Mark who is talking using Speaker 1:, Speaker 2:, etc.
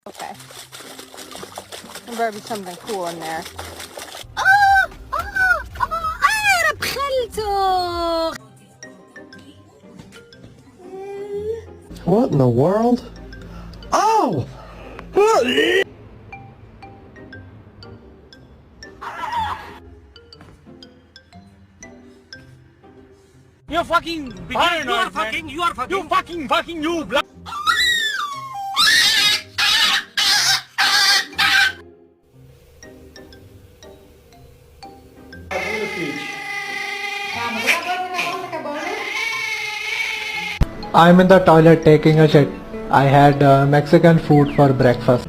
Speaker 1: Okay. There better be something cool in there. أنا بخلته.
Speaker 2: What in the world? Oh!
Speaker 3: You're fucking beginner. You are fucking. You are fucking. You fucking you.
Speaker 2: I'm in the toilet taking a shit. I had Mexican food for breakfast.